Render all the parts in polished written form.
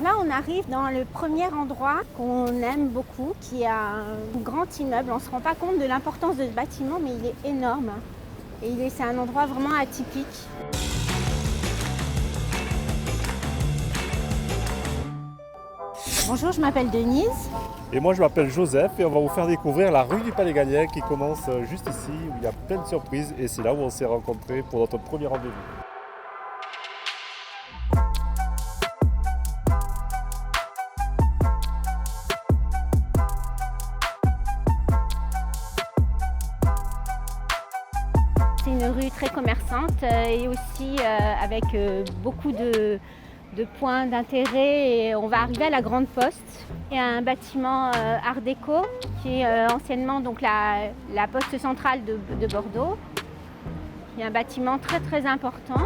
là, on arrive dans le premier endroit qu'on aime beaucoup, qui est un grand immeuble. On ne se rend pas compte de l'importance de ce bâtiment, mais il est énorme. Et c'est un endroit vraiment atypique. Bonjour, je m'appelle Denise. Et moi je m'appelle Joseph et on va vous faire découvrir la rue du Palais Galien qui commence juste ici où il y a plein de surprises et c'est là où on s'est rencontrés pour notre premier rendez-vous. C'est une rue très commerçante et aussi avec beaucoup de points d'intérêt et on va arriver à la Grande Poste. Il y a un bâtiment art déco qui est anciennement donc la poste centrale de Bordeaux. Il y a un bâtiment très très important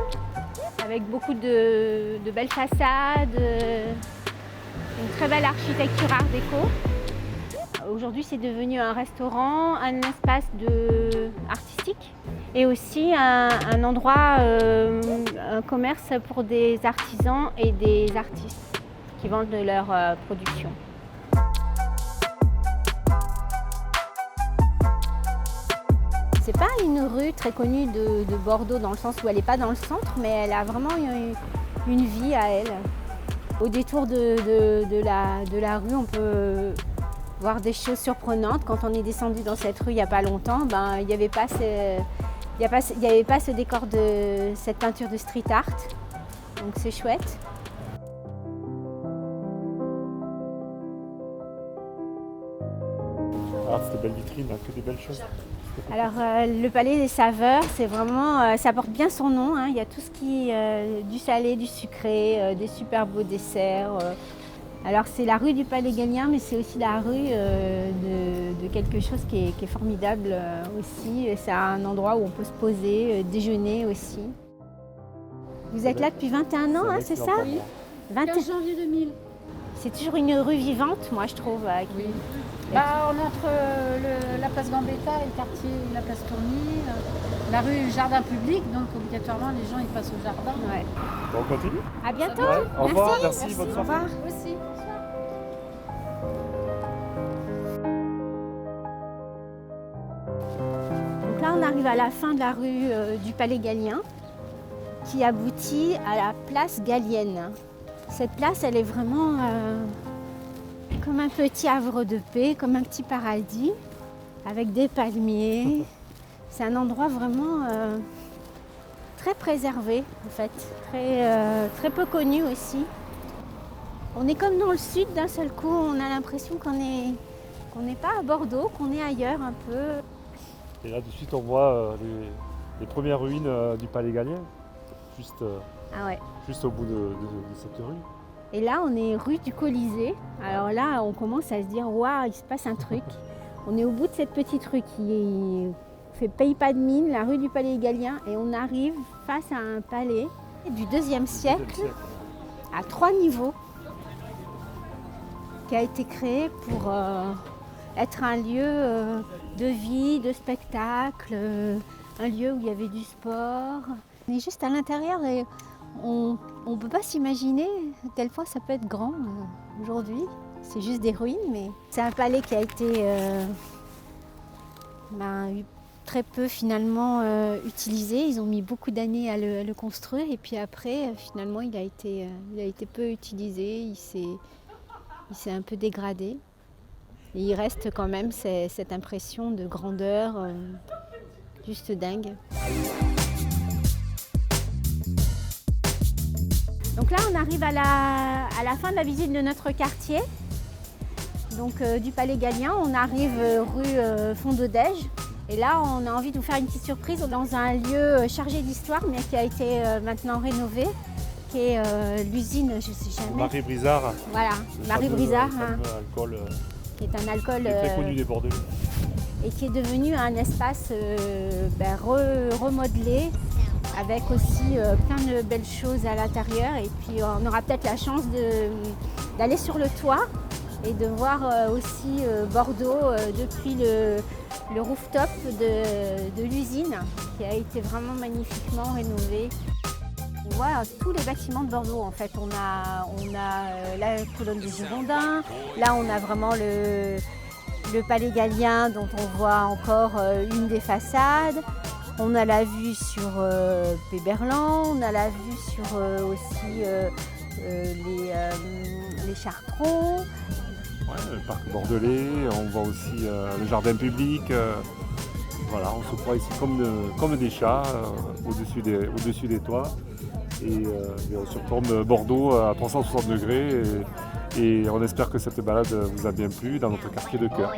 avec beaucoup de belles façades, une très belle architecture art déco. Aujourd'hui, c'est devenu un restaurant, un espace artistique et aussi un endroit, un commerce pour des artisans et des artistes qui vendent leur production. C'est pas une rue très connue de Bordeaux dans le sens où elle n'est pas dans le centre, mais elle a vraiment une vie à elle. Au détour de la rue, on peut voir des choses surprenantes. Quand on est descendu dans cette rue il n'y a pas longtemps, il n'y avait pas ce décor de cette peinture de street art. Donc c'est chouette. Ah, c'est de belles vitrines, que des belles choses. Alors le Palais des Saveurs, c'est vraiment, ça porte bien son nom. Il y a tout ce qui est du salé, du sucré, des super beaux desserts. Alors c'est la rue du Palais Galien, mais c'est aussi la rue de quelque chose qui est formidable aussi. C'est un endroit où on peut se poser, déjeuner aussi. Vous êtes là depuis 21 ans, c'est ça? Oui, 21... 15 janvier 2000. C'est toujours une rue vivante, moi je trouve. Oui. On est entre la place Gambetta et le quartier, la place Tourny, la rue Jardin Public, donc obligatoirement les gens ils passent au jardin. Ouais. Bon, on continue? À bientôt. Ouais, au revoir, Merci. merci, bonne Au soirée. revoir. Aussi. Donc là, on arrive à la fin de la rue du Palais Galien, qui aboutit à la place Gallienne. Cette place, elle est vraiment comme un petit havre de paix, comme un petit paradis, avec des palmiers. C'est un endroit vraiment très préservé, en fait, très peu connu aussi. On est comme dans le sud, d'un seul coup, on a l'impression qu'on n'est pas à Bordeaux, qu'on est ailleurs un peu. Et là de suite on voit les premières ruines du Palais Galien, juste au bout de cette rue. Et là, on est rue du Colisée. Alors là, on commence à se dire, waouh, il se passe un truc. On est au bout de cette petite rue qui fait paye pas de mine, la rue du Palais Galien, et on arrive face à un palais du IIe siècle, à 3 niveaux, qui a été créé pour être un lieu de vie, de spectacle, un lieu où il y avait du sport. On est juste à l'intérieur et on ne peut pas s'imaginer telle fois ça peut être grand aujourd'hui. C'est juste des ruines, mais c'est un palais qui a été très peu finalement utilisé. Ils ont mis beaucoup d'années à le construire et puis après finalement il a été peu utilisé, il s'est un peu dégradé. Et il reste quand même cette impression de grandeur juste dingue. Donc là, on arrive à la fin de la visite de notre quartier, donc du Palais Galien. On arrive rue Fond-de-Dège. Et là, on a envie de vous faire une petite surprise dans un lieu chargé d'histoire, mais qui a été maintenant rénové, qui est l'usine, je ne sais jamais. Marie Brizard. Voilà, Marie Brizard. Alcool, qui est un alcool qui est très connu des Bordelais. Et qui est devenu un espace remodelé, avec aussi plein de belles choses à l'intérieur. Et puis on aura peut-être la chance d'aller sur le toit et de voir aussi Bordeaux depuis le rooftop de l'usine qui a été vraiment magnifiquement rénové. voit tous les bâtiments de Bordeaux en fait. On a la colonne des Girondins, là on a vraiment le palais Gallien dont on voit encore une des façades. On a la vue sur Péberlan, on a la vue sur aussi les Chartrons. Ouais, le parc bordelais, on voit aussi le jardin public. Voilà, on se croit ici comme des chats au-dessus des toits. Et on surplombe Bordeaux à 360 degrés. Et on espère que cette balade vous a bien plu dans notre quartier de cœur.